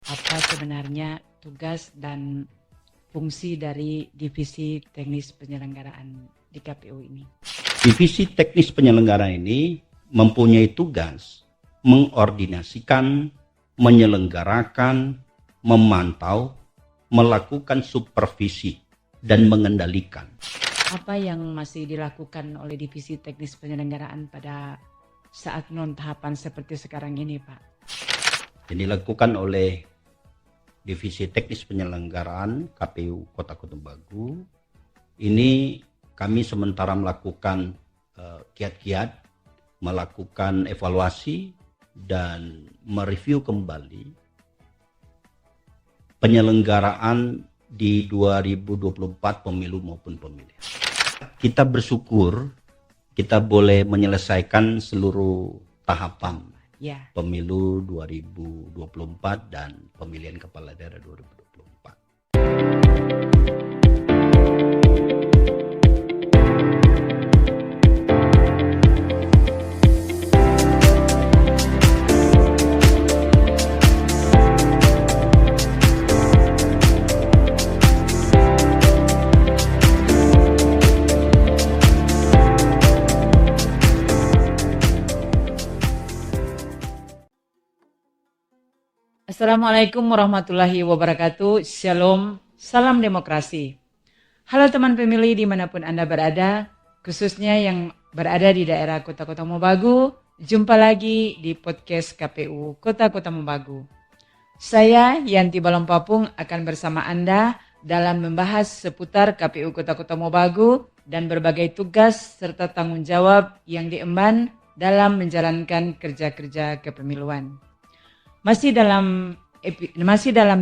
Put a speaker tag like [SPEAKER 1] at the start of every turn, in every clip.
[SPEAKER 1] apa sebenarnya tugas dan fungsi dari Divisi Teknis Penyelenggaraan di KPU ini?
[SPEAKER 2] Divisi Teknis Penyelenggaraan ini mempunyai tugas mengordinasikan, menyelenggarakan, memantau, melakukan supervisi, dan mengendalikan.
[SPEAKER 1] Apa yang masih dilakukan oleh Divisi Teknis Penyelenggaraan pada saat non-tahapan seperti sekarang ini, Pak?
[SPEAKER 2] Yang dilakukan oleh Divisi Teknis Penyelenggaraan KPU Kota Kotumbagu ini, kami sementara melakukan kiat-kiat, melakukan evaluasi dan mereview kembali penyelenggaraan di 2024 pemilu maupun pemilihan. Kita bersyukur kita boleh menyelesaikan seluruh tahapan pemilu 2024 dan pemilihan kepala daerah 2024.
[SPEAKER 1] Assalamualaikum warahmatullahi wabarakatuh. Shalom, salam demokrasi. Halo teman pemilih dimanapun Anda berada, khususnya yang berada di daerah Kota Kotamobagu. Jumpa lagi di podcast KPU Kota Kotamobagu. Saya Yanti Balompapung akan bersama Anda dalam membahas seputar KPU Kota Kotamobagu dan berbagai tugas serta tanggung jawab yang diemban dalam menjalankan kerja-kerja kepemiluan. Masih dalam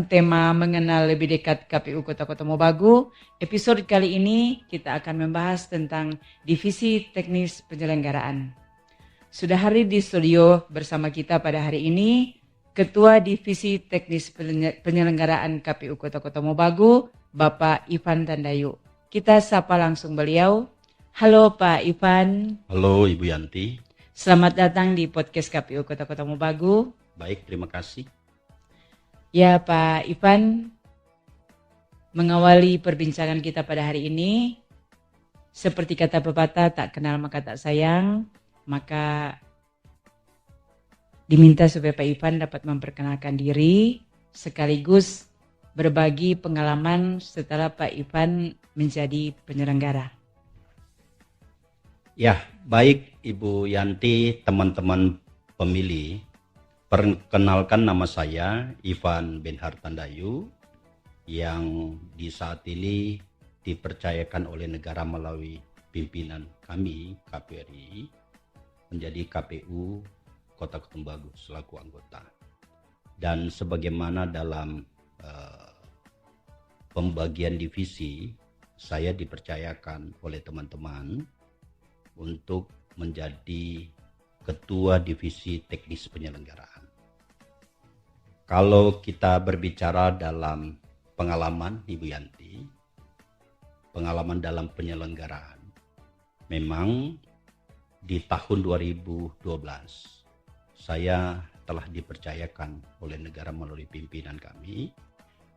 [SPEAKER 1] tema mengenal lebih dekat KPU Kota Kotamobagu, episode kali ini kita akan membahas tentang Divisi Teknis Penyelenggaraan. Sudah hadir di studio bersama kita pada hari ini, Ketua Divisi Teknis Penyelenggaraan KPU Kota Kotamobagu, Bapak Ivan Tandayu. Kita sapa langsung beliau. Halo Pak Ivan.
[SPEAKER 2] Halo Ibu Yanti.
[SPEAKER 1] Selamat datang di podcast KPU Kota Kotamobagu.
[SPEAKER 2] Baik, terima kasih.
[SPEAKER 1] Ya Pak Ivan, mengawali perbincangan kita pada hari ini, seperti kata pepatah tak kenal maka tak sayang, maka diminta supaya Pak Ivan dapat memperkenalkan diri, sekaligus berbagi pengalaman setelah Pak Ivan menjadi penyelenggara.
[SPEAKER 2] Ya, baik Ibu Yanti, teman-teman pemilih. Perkenalkan, nama saya Ivan Benhar Tandayu yang di saat ini dipercayakan oleh negara melalui pimpinan kami KPRI menjadi KPU Kota Kotumbagu selaku anggota. Dan sebagaimana dalam pembagian divisi, saya dipercayakan oleh teman-teman untuk menjadi Ketua Divisi Teknis Penyelenggaraan. Kalau kita berbicara dalam pengalaman Ibu Yanti, pengalaman dalam penyelenggaraan, memang di tahun 2012 saya telah dipercayakan oleh negara melalui pimpinan kami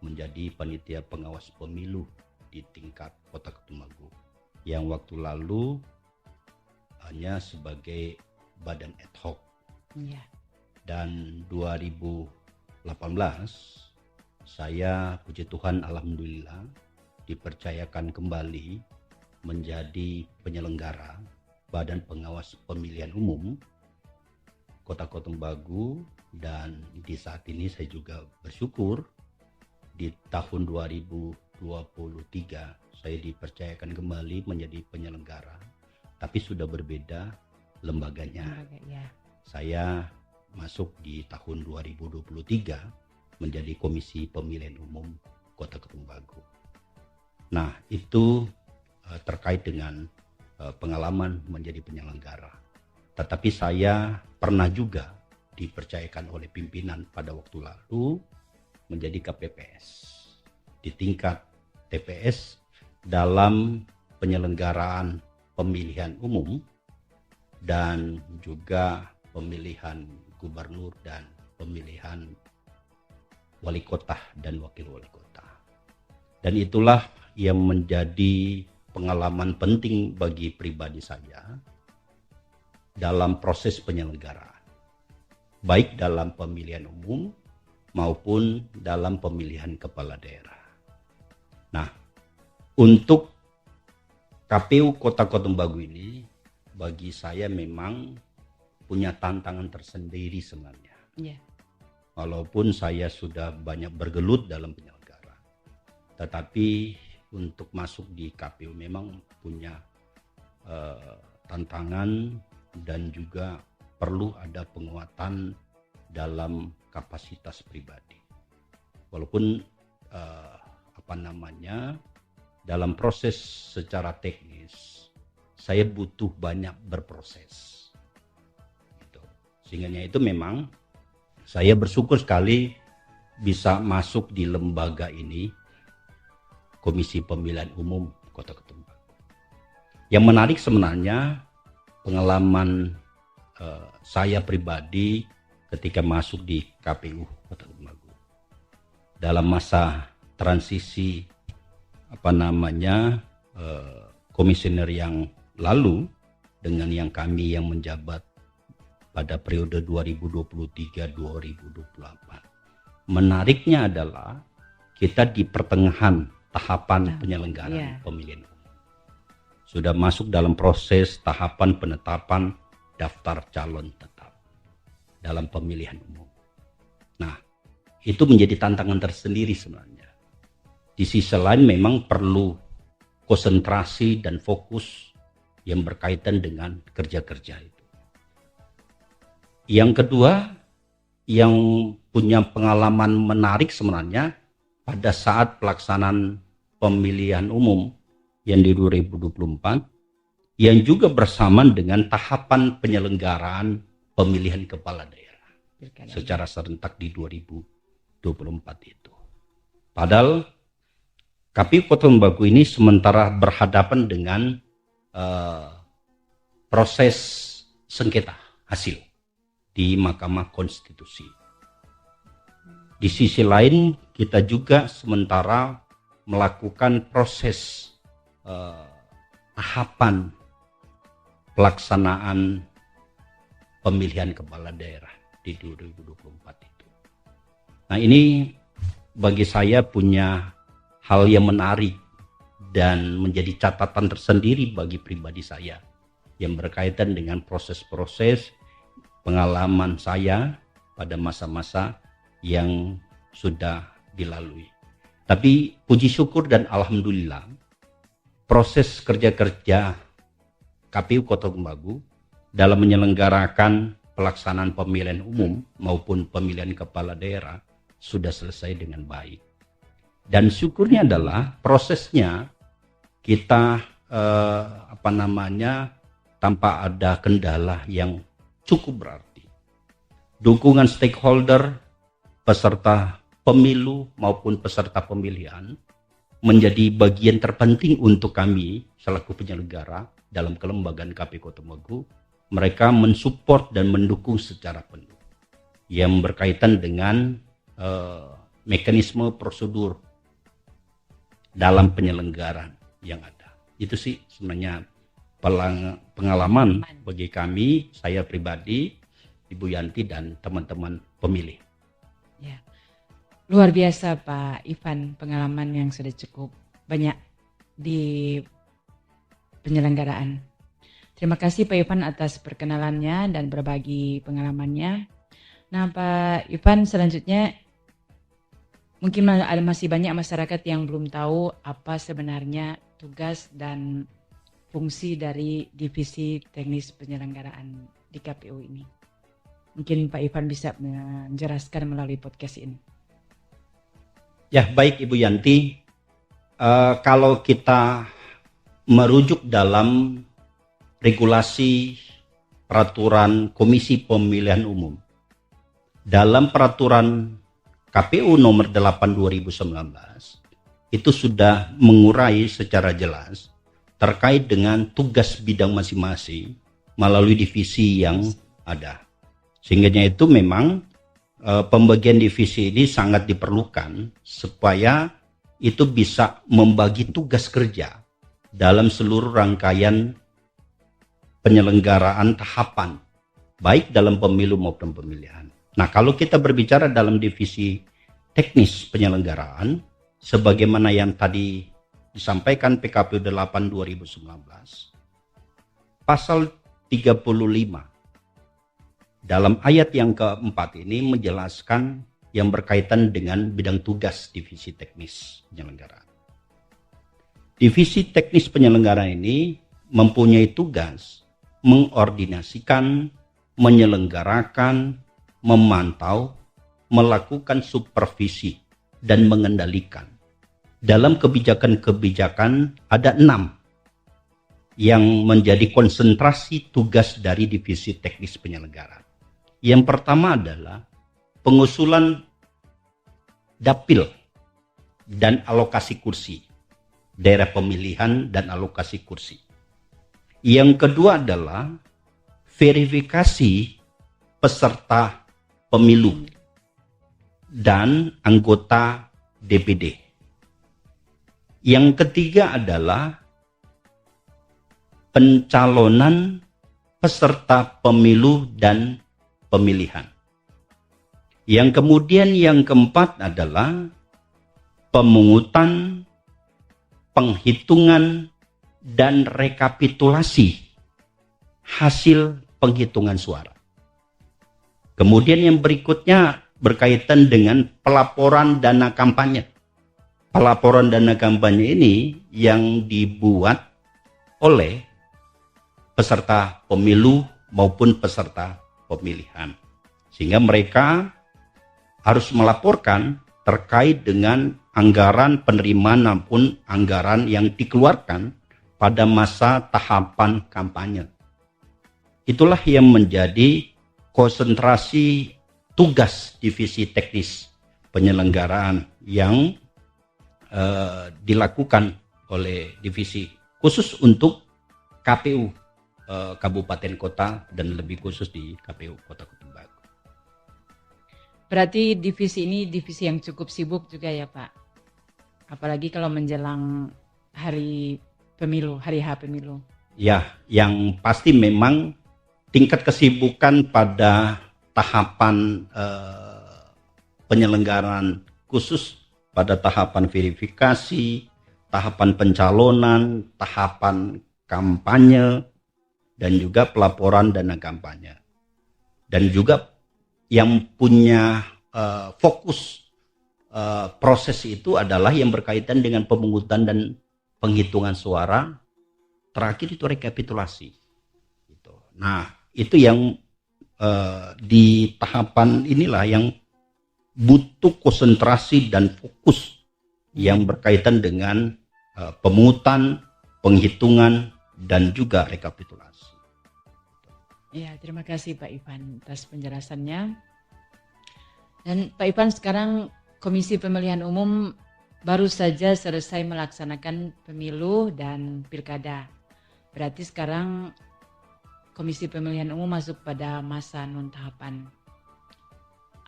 [SPEAKER 2] menjadi panitia pengawas pemilu di tingkat Kota Kotumbagu, yang waktu lalu hanya sebagai badan ad hoc. Dan 2018 saya, puji Tuhan, alhamdulillah dipercayakan kembali menjadi penyelenggara Badan Pengawas Pemilihan Umum Kota Kotumbagu. Dan di saat ini saya juga bersyukur di tahun 2023 saya dipercayakan kembali menjadi penyelenggara, tapi sudah berbeda lembaganya. Saya masuk di tahun 2023 menjadi Komisi Pemilihan Umum Kota Kotumbagu. Nah, itu terkait dengan pengalaman menjadi penyelenggara. Tetapi saya pernah juga dipercayakan oleh pimpinan pada waktu lalu menjadi KPPS di tingkat TPS dalam penyelenggaraan pemilihan umum dan juga pemilihan gubernur dan pemilihan wali kota dan wakil wali kota. Dan itulah yang menjadi pengalaman penting bagi pribadi saya dalam proses penyelenggaraan, baik dalam pemilihan umum maupun dalam pemilihan kepala daerah. Nah, untuk KPU Kota Kotumbagu ini bagi saya memang punya tantangan tersendiri sebenarnya.
[SPEAKER 1] Yeah.
[SPEAKER 2] Walaupun saya sudah banyak bergelut dalam penyelenggara, tetapi untuk masuk di KPU memang punya tantangan dan juga perlu ada penguatan dalam kapasitas pribadi. Walaupun dalam proses secara teknis saya butuh banyak berproses. Gitu. Sehingga itu memang saya bersyukur sekali bisa masuk di lembaga ini, Komisi Pemilihan Umum Kota Kotumbagu. Yang menarik sebenarnya pengalaman saya pribadi ketika masuk di KPU Kota Kotumbagu. Dalam masa transisi komisioner yang lalu dengan yang kami yang menjabat pada periode 2023-2024. Menariknya adalah kita di pertengahan tahapan penyelenggaraan pemilihan umum. Sudah masuk dalam proses tahapan penetapan daftar calon tetap dalam pemilihan umum. Nah, itu menjadi tantangan tersendiri sebenarnya. Di sisi lain memang perlu konsentrasi dan fokus yang berkaitan dengan kerja-kerja itu. Yang kedua, yang punya pengalaman menarik sebenarnya pada saat pelaksanaan pemilihan umum yang di 2024 yang juga bersamaan dengan tahapan penyelenggaraan pemilihan kepala daerah secara serentak di 2024 itu. Padahal KPU Kota Kotumbagu ini sementara berhadapan dengan proses sengketa hasil di Mahkamah Konstitusi. Di sisi lain kita juga sementara melakukan proses tahapan pelaksanaan pemilihan kepala daerah di 2024 itu. Nah, ini bagi saya punya hal yang menarik dan menjadi catatan tersendiri bagi pribadi saya yang berkaitan dengan proses-proses pengalaman saya pada masa-masa yang sudah dilalui. Tapi puji syukur dan alhamdulillah proses kerja-kerja KPU Kota Kotumbagu dalam menyelenggarakan pelaksanaan pemilihan umum maupun pemilihan kepala daerah sudah selesai dengan baik. Dan syukurnya adalah prosesnya kita tanpa ada kendala yang cukup berarti. Dukungan stakeholder, peserta pemilu maupun peserta pemilihan menjadi bagian terpenting untuk kami selaku penyelenggara dalam kelembagaan KPU Kota Kotumbagu. Mereka mensupport dan mendukung secara penuh yang berkaitan dengan mekanisme prosedur dalam penyelenggaraan yang ada. Itu sih sebenarnya pengalaman bagi kami, saya pribadi, Ibu Yanti dan teman-teman pemilih.
[SPEAKER 1] Ya, luar biasa Pak Ivan, pengalaman yang sudah cukup banyak di penyelenggaraan. Terima kasih Pak Ivan atas perkenalannya dan berbagi pengalamannya. Nah Pak Ivan, selanjutnya mungkin ada masih banyak masyarakat yang belum tahu apa sebenarnya tugas dan fungsi dari divisi teknis penyelenggaraan di KPU ini. Mungkin Pak Ivan bisa menjelaskan melalui podcast ini.
[SPEAKER 2] Ya, baik Ibu Yanti. Kalau kita merujuk dalam regulasi peraturan Komisi Pemilihan Umum, dalam peraturan KPU nomor 8 2019 itu sudah mengurai secara jelas terkait dengan tugas bidang masing-masing melalui divisi yang ada. Sehingga itu memang pembagian divisi ini sangat diperlukan supaya itu bisa membagi tugas kerja dalam seluruh rangkaian penyelenggaraan tahapan, baik dalam pemilu maupun pemilihan. Nah, kalau kita berbicara dalam divisi teknis penyelenggaraan, sebagaimana yang tadi disampaikan PKPU 8 2019, pasal 35 dalam ayat yang keempat ini menjelaskan yang berkaitan dengan bidang tugas divisi teknis penyelenggaraan. Divisi teknis penyelenggaraan ini mempunyai tugas mengordinasikan, menyelenggarakan, memantau, melakukan supervisi, dan mengendalikan. Dalam kebijakan-kebijakan ada 6 yang menjadi konsentrasi tugas dari divisi teknis penyelenggaraan. Yang pertama adalah pengusulan dapil dan alokasi kursi, daerah pemilihan dan alokasi kursi. Yang kedua adalah verifikasi peserta pemilu dan anggota DPD. Yang ketiga adalah pencalonan peserta pemilu dan pemilihan. Yang kemudian yang keempat adalah pemungutan, penghitungan, dan rekapitulasi hasil penghitungan suara. Kemudian yang berikutnya berkaitan dengan pelaporan dana kampanye. Pelaporan dana kampanye ini yang dibuat oleh peserta pemilu maupun peserta pemilihan. Sehingga mereka harus melaporkan terkait dengan anggaran penerimaan maupun anggaran yang dikeluarkan pada masa tahapan kampanye. Itulah yang menjadi konsentrasi tugas divisi teknis penyelenggaraan yang dilakukan oleh divisi khusus untuk KPU Kabupaten Kota dan lebih khusus di KPU Kota Ketumbagu.
[SPEAKER 1] Berarti divisi ini divisi yang cukup sibuk juga ya Pak? Apalagi kalau menjelang hari pemilu, hari H pemilu.
[SPEAKER 2] Ya, yang pasti memang tingkat kesibukan pada tahapan penyelenggaraan khusus pada tahapan verifikasi, tahapan pencalonan, tahapan kampanye, dan juga pelaporan dana kampanye. Dan juga yang punya fokus proses itu adalah yang berkaitan dengan pemungutan dan penghitungan suara. Terakhir itu rekapitulasi. Nah, itu yang di tahapan inilah yang butuh konsentrasi dan fokus yang berkaitan dengan pemungutan, penghitungan, dan juga rekapitulasi.
[SPEAKER 1] Ya, terima kasih Pak Ivan atas penjelasannya. Dan Pak Ivan, sekarang Komisi Pemilihan Umum baru saja selesai melaksanakan pemilu dan pilkada. Berarti sekarang Komisi Pemilihan Umum masuk pada masa non-tahapan.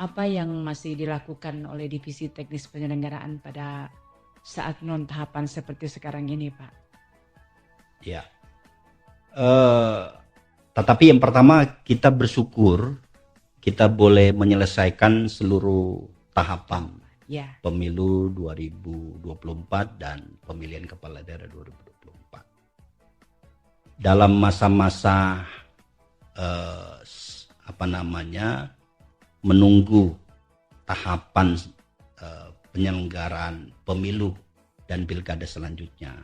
[SPEAKER 1] Apa yang masih dilakukan oleh Divisi Teknis Penyelenggaraan pada saat non-tahapan seperti sekarang ini, Pak?
[SPEAKER 2] Ya, tetapi yang pertama kita bersyukur kita boleh menyelesaikan seluruh tahapan pemilu 2024 dan pemilihan kepala daerah 2024. Dalam masa-masa menunggu tahapan penyelenggaraan pemilu dan pilkada selanjutnya,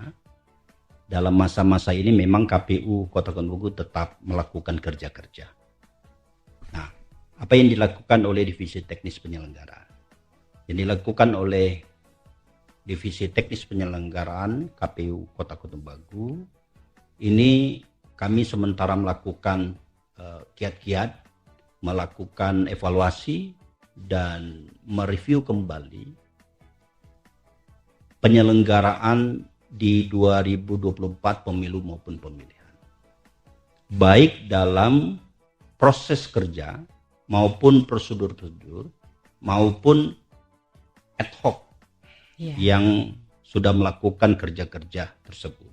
[SPEAKER 2] dalam masa-masa ini memang KPU Kota Ketumbagu tetap melakukan kerja-kerja. Nah, apa yang dilakukan oleh Divisi Teknis Penyelenggaraan? Yang dilakukan oleh Divisi Teknis Penyelenggaraan KPU Kota Ketumbagu, ini kami sementara melakukan kiat-kiat, melakukan evaluasi dan mereview kembali penyelenggaraan di 2024 pemilu maupun pemilihan. Baik dalam proses kerja maupun prosedur-prosedur maupun ad hoc
[SPEAKER 1] Iya.
[SPEAKER 2] yang sudah melakukan kerja-kerja tersebut.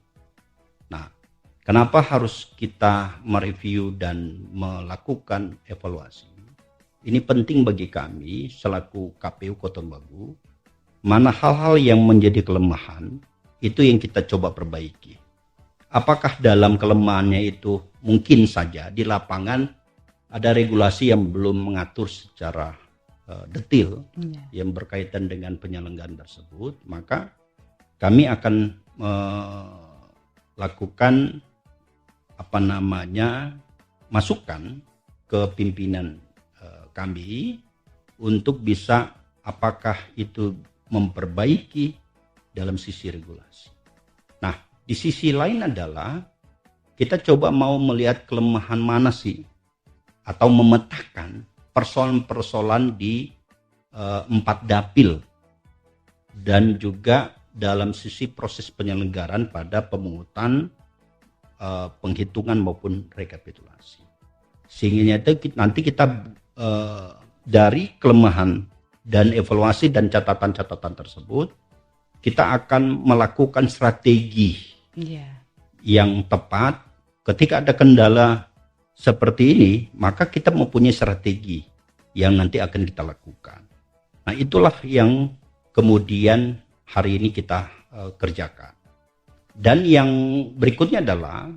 [SPEAKER 2] Nah, kenapa harus kita mereview dan melakukan evaluasi? Ini penting bagi kami selaku KPU Kota Tubagu, mana hal-hal yang menjadi kelemahan itu yang kita coba perbaiki. Apakah dalam kelemahannya itu mungkin saja di lapangan ada regulasi yang belum mengatur secara detail yang berkaitan dengan penyelenggaraan tersebut, maka kami akan melakukan masukan ke pimpinan kami untuk bisa apakah itu memperbaiki dalam sisi regulasi. Nah, di sisi lain adalah kita coba mau melihat kelemahan mana sih atau memetakan persoalan-persoalan di 4 dapil dan juga dalam sisi proses penyelenggaraan pada pemungutan, penghitungan maupun rekapitulasi. Sehingga nanti kita dari kelemahan dan evaluasi dan catatan-catatan tersebut, kita akan melakukan strategi yang tepat. Ketika ada kendala seperti ini, maka kita mempunyai strategi yang nanti akan kita lakukan. Nah, itulah yang kemudian hari ini kita kerjakan. Dan yang berikutnya adalah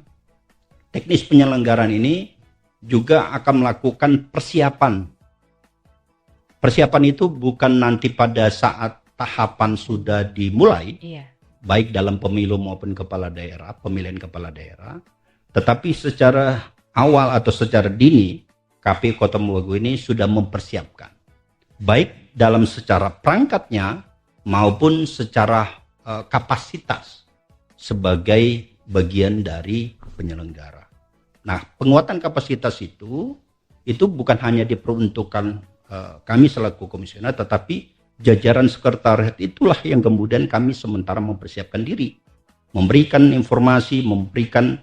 [SPEAKER 2] teknis penyelenggaraan ini juga akan melakukan persiapan. Persiapan itu bukan nanti pada saat tahapan sudah dimulai, baik dalam pemilu maupun pemilihan kepala daerah, tetapi secara awal atau secara dini KPU Kota Tubagu ini sudah mempersiapkan, baik dalam secara perangkatnya maupun secara kapasitas sebagai bagian dari penyelenggara. Nah, penguatan kapasitas itu bukan hanya diperuntukkan kami selaku komisioner, tetapi jajaran sekretariat itulah yang kemudian kami sementara mempersiapkan diri, memberikan informasi, memberikan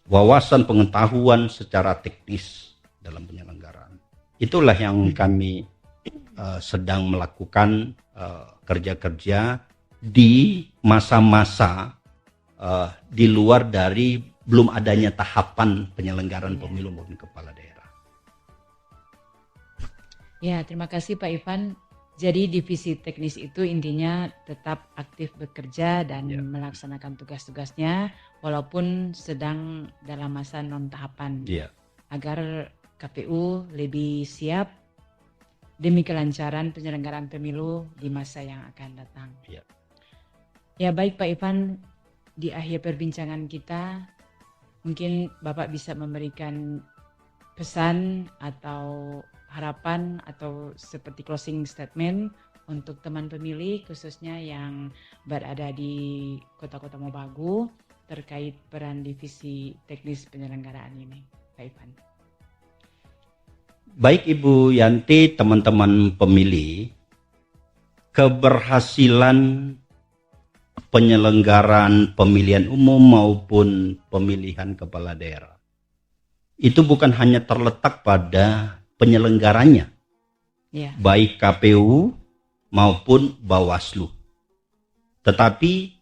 [SPEAKER 2] wawasan pengetahuan secara teknis dalam penyelenggaraan. Itulah yang kami sedang melakukan kerja-kerja di masa-masa di luar dari belum adanya tahapan penyelenggaraan pemilu maupun kepala daerah.
[SPEAKER 1] Ya, terima kasih Pak Ivan. Jadi divisi teknis itu intinya tetap aktif bekerja dan melaksanakan tugas-tugasnya walaupun sedang dalam masa non tahapan, agar KPU lebih siap demi kelancaran penyelenggaraan pemilu di masa yang akan datang. Ya, baik Pak Ivan, di akhir perbincangan kita mungkin Bapak bisa memberikan pesan atau harapan atau seperti closing statement untuk teman pemilih khususnya yang berada di Kota Mobagu terkait peran divisi teknis penyelenggaraan ini, Pak Ivan.
[SPEAKER 2] Baik Ibu Yanti, teman-teman pemilih, keberhasilan penyelenggaraan pemilihan umum maupun pemilihan kepala daerah itu bukan hanya terletak pada penyelenggaranya, baik KPU maupun Bawaslu, tetapi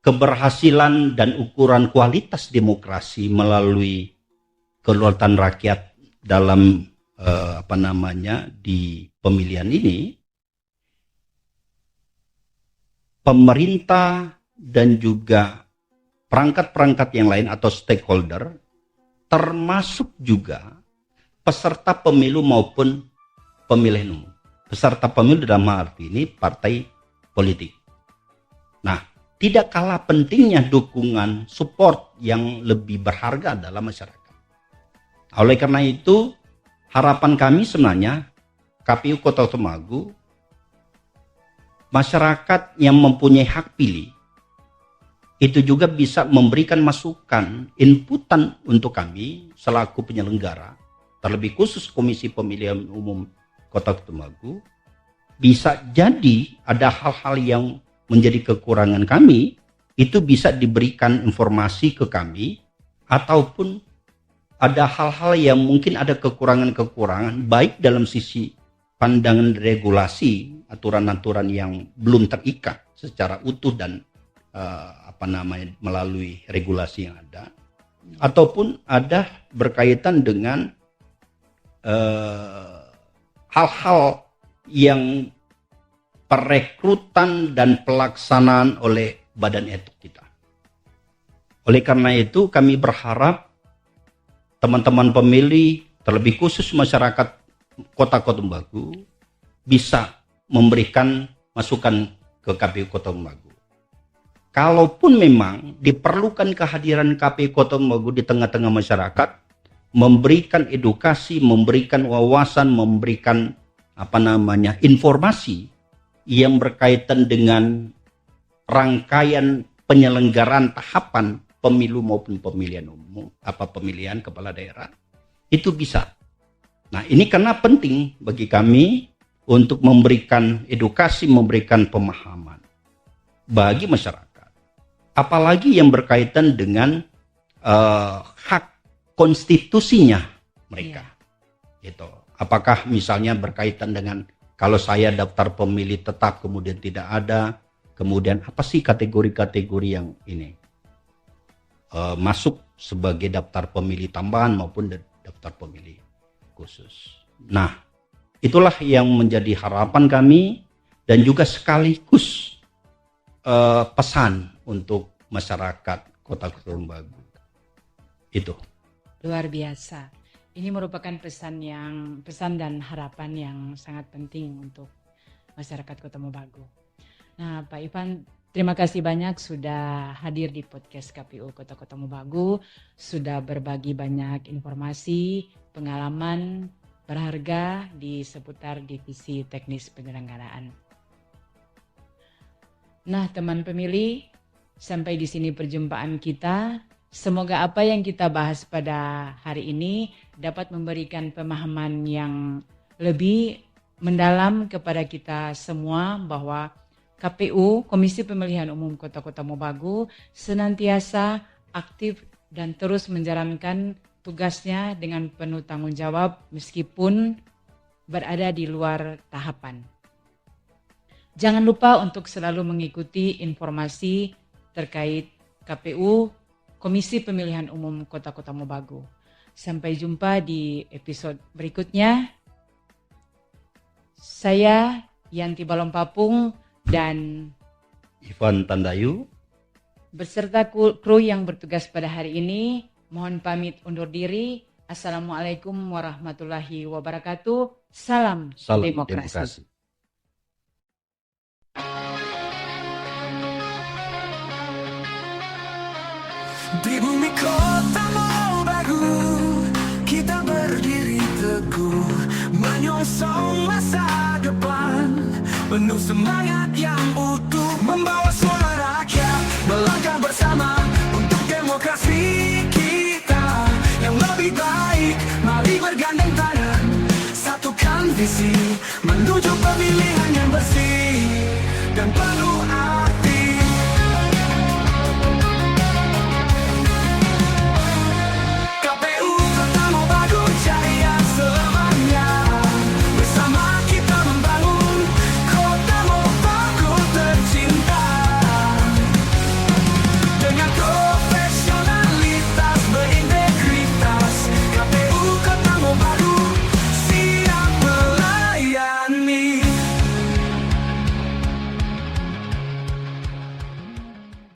[SPEAKER 2] keberhasilan dan ukuran kualitas demokrasi melalui kedaulatan rakyat dalam di pemilihan ini, pemerintah dan juga perangkat-perangkat yang lain atau stakeholder, termasuk juga peserta pemilu maupun pemilihan umum. Peserta pemilu dalam arti ini partai politik. Nah, tidak kalah pentingnya dukungan support yang lebih berharga dalam masyarakat. Oleh karena itu, harapan kami sebenarnya KPU Kota Tubagu, masyarakat yang mempunyai hak pilih, itu juga bisa memberikan masukan, inputan untuk kami selaku penyelenggara, terlebih khusus Komisi Pemilihan Umum Kota Tubagu. Bisa jadi ada hal-hal yang menjadi kekurangan kami, itu bisa diberikan informasi ke kami, ataupun ada hal-hal yang mungkin ada kekurangan-kekurangan, baik dalam sisi pandangan regulasi, aturan-aturan yang belum terikat secara utuh dan melalui regulasi yang ada, ataupun ada berkaitan dengan hal-hal yang perekrutan dan pelaksanaan oleh badan etik kita. Oleh karena itu kami berharap teman-teman pemilih, terlebih khusus masyarakat Kota Tumbagu, bisa memberikan masukan ke KPU Kota Tumbagu. Kalaupun memang diperlukan kehadiran KPU Kota Tumbagu di tengah-tengah masyarakat, memberikan edukasi, memberikan wawasan, memberikan informasi yang berkaitan dengan rangkaian penyelenggaraan tahapan pemilu maupun pemilihan umum, pemilihan kepala daerah, itu bisa. Nah, ini karena penting bagi kami untuk memberikan edukasi, memberikan pemahaman bagi masyarakat. Apalagi yang berkaitan dengan hak konstitusinya mereka. Gitu. Apakah misalnya berkaitan dengan kalau saya daftar pemilih tetap kemudian tidak ada, kemudian apa sih kategori-kategori yang ini masuk sebagai daftar pemilih tambahan maupun daftar pemilih khusus. Nah, itulah yang menjadi harapan kami dan juga sekaligus pesan untuk masyarakat Kota Tumbagu. Itu.
[SPEAKER 1] Luar biasa. Ini merupakan pesan dan harapan yang sangat penting untuk masyarakat Kota Mobagu. Nah, Pak Ivan, terima kasih banyak sudah hadir di podcast KPU Kota Mobagu, sudah berbagi banyak informasi, pengalaman berharga di seputar divisi teknis penyelenggaraan. Nah, teman pemilih, sampai di sini perjumpaan kita. Semoga apa yang kita bahas pada hari ini dapat memberikan pemahaman yang lebih mendalam kepada kita semua bahwa KPU, Komisi Pemilihan Umum Kota Mobagu, senantiasa aktif dan terus menjalankan tugasnya dengan penuh tanggung jawab meskipun berada di luar tahapan. Jangan lupa untuk selalu mengikuti informasi terkait KPU, Komisi Pemilihan Umum Kota Mobagu. Sampai jumpa di episode berikutnya. Saya Yanti Balompapung dan
[SPEAKER 2] Ivan Tandayu
[SPEAKER 1] beserta kru yang bertugas pada hari ini, mohon pamit undur diri. Assalamualaikum warahmatullahi wabarakatuh. Salam demokrasi.
[SPEAKER 3] Di bumi Kota Mobagu, kita berdiri teguh, menyongsong masa depan, penuh semangat yang utuh, membawa suara rakyat, melangkah bersama untuk demokrasi kita yang lebih baik. Mari bergandeng tangan, satukan visi, menuju pemilihan yang bersih dan penuh